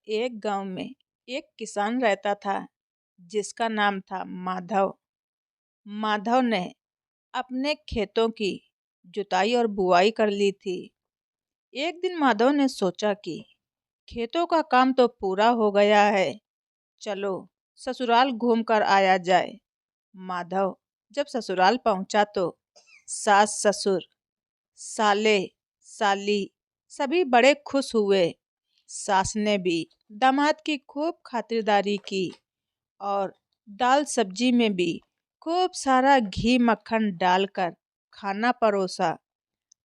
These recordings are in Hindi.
एक गांव में एक किसान रहता था जिसका नाम था माधव। माधव ने अपने खेतों की जुताई और बुआई कर ली थी। एक दिन माधव ने सोचा कि खेतों का काम तो पूरा हो गया है, चलो ससुराल घूम कर आया जाए। माधव जब ससुराल पहुंचा तो सास ससुर, साले साली सभी बड़े खुश हुए। सास ने भी दामाद की खूब खातिरदारी की और दाल सब्जी में भी खूब सारा घी मक्खन डालकर खाना परोसा।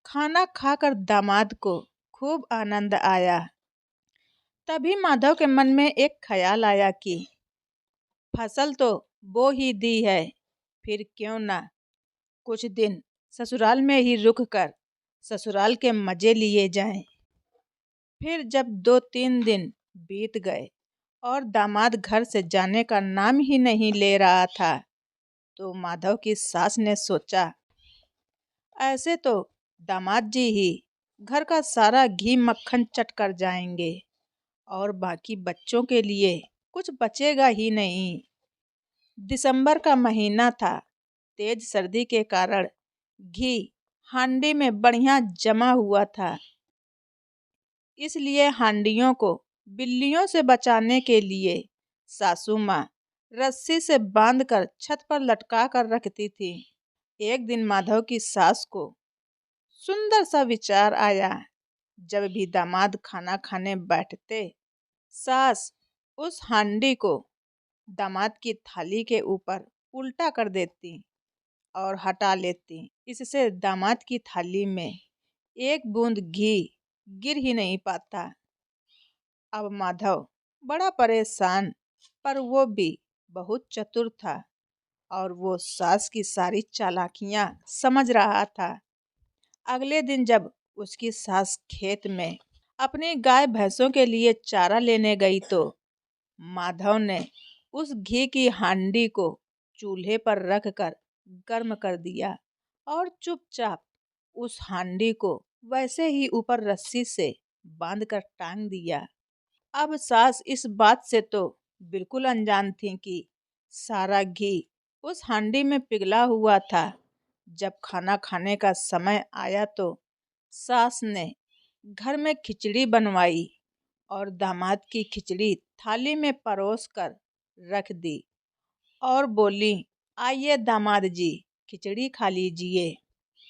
खाना खाकर दामाद को खूब आनंद आया। तभी माधव के मन में एक ख्याल आया कि फसल तो बो ही दी है, फिर क्यों ना कुछ दिन ससुराल में ही रुक कर ससुराल के मजे लिए जाएं। फिर जब 2-3 दिन बीत गए और दामाद घर से जाने का नाम ही नहीं ले रहा था, तो माधव की सास ने सोचा, ऐसे तो दामाद जी ही घर का सारा घी मक्खन चट कर जाएंगे और बाकी बच्चों के लिए कुछ बचेगा ही नहीं। दिसंबर का महीना था। तेज सर्दी के कारण घी हांडी में बढ़िया जमा हुआ था। इसलिए हांडियों को बिल्लियों से बचाने के लिए सासू माँ रस्सी से बांधकर छत पर लटका कर रखती थी। एक दिन माधव की सास को सुंदर सा विचार आया। जब भी दामाद खाना खाने बैठते, सास उस हांडी को दामाद की थाली के ऊपर उल्टा कर देती और हटा लेती। इससे दामाद की थाली में एक बूंद घी गिर ही नहीं पाता। अब माधव बड़ा परेशान, पर वो भी बहुत चतुर था और वो सास की सारी चालाकियां समझ रहा था। अगले दिन जब उसकी सास खेत में अपनी गाय भैंसों के लिए चारा लेने गई तो माधव ने उस घी की हांडी को चूल्हे पर रख कर गर्म कर दिया और चुपचाप उस हांडी को वैसे ही ऊपर रस्सी से बांध कर टांग दिया। अब सास इस बात से तो बिल्कुल अनजान थी कि सारा घी उस हांडी में पिघला हुआ था। जब खाना खाने का समय आया तो सास ने घर में खिचड़ी बनवाई और दामाद की खिचड़ी थाली में परोस कर रख दी और बोली, आइए दामाद जी, खिचड़ी खा लीजिए।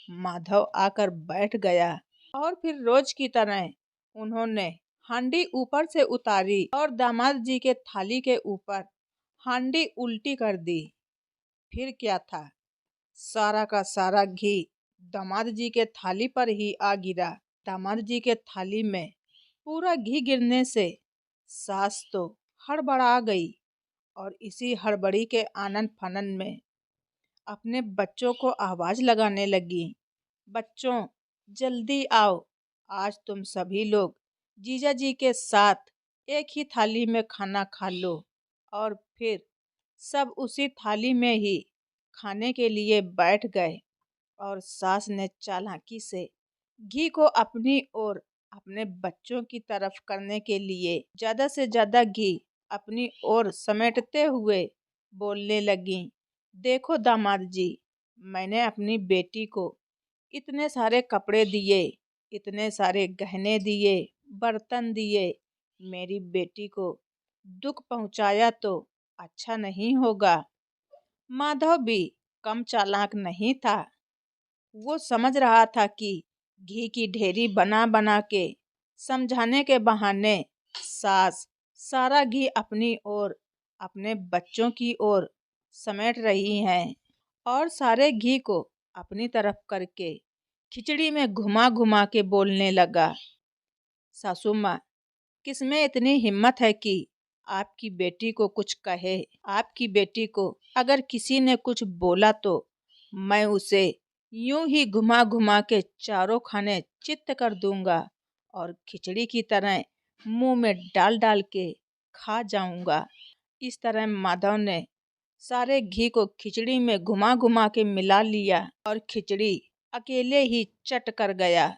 माधव आकर बैठ गया और फिर रोज की तरह उन्होंने हांडी ऊपर से उतारी और दामाद जी के थाली के ऊपर हांडी उल्टी कर दी। फिर क्या था, सारा का सारा घी दामाद जी के थाली पर ही आ गिरा। दामाद जी के थाली में पूरा घी गिरने से सास तो हड़बड़ा गई और इसी हड़बड़ी के आनन फानन में अपने बच्चों को आवाज लगाने लगी, बच्चों जल्दी आओ, आज तुम सभी लोग जीजा जी के साथ एक ही थाली में खाना खा लो। और फिर सब उसी थाली में ही खाने के लिए बैठ गए और सास ने चालाकी से घी को अपनी ओर अपने बच्चों की तरफ करने के लिए ज्यादा से ज्यादा घी अपनी ओर समेटते हुए बोलने लगी, देखो दामाद जी, मैंने अपनी बेटी को इतने सारे कपड़े दिए, इतने सारे गहने दिए, बर्तन दिए। मेरी बेटी को दुख पहुंचाया तो अच्छा नहीं होगा। माधव भी कम चालाक नहीं था। वो समझ रहा था कि घी की ढेरी बना बना के समझाने के बहाने सास सारा घी अपनी ओर अपने बच्चों की ओर समेट रही हैं और सारे घी को अपनी तरफ करके खिचड़ी में घुमा घुमा के बोलने लगा, सासू माँ, किसमें इतनी हिम्मत है कि आपकी बेटी को कुछ कहे? आपकी बेटी को अगर किसी ने कुछ बोला तो मैं उसे यूं ही घुमा घुमा के चारों खाने चित्त कर दूंगा और खिचड़ी की तरह मुंह में डाल डाल के खा जाऊंगा। इस तरह माधव ने सारे घी को खिचड़ी में घुमा घुमा के मिला लिया और खिचड़ी अकेले ही चट कर गया।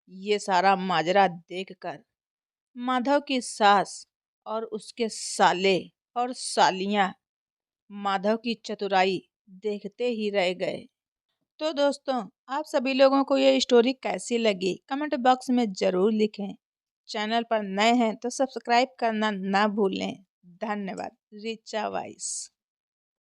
ये सारा माजरा देखकर माधव की सास और उसके साले और सालियां माधव की चतुराई देखते ही रह गए। तो दोस्तों, आप सभी लोगों को ये स्टोरी कैसी लगी कमेंट बॉक्स में ज़रूर लिखें। चैनल पर नए हैं तो सब्सक्राइब करना ना भूलें। धन्यवाद। रिचा वाइस।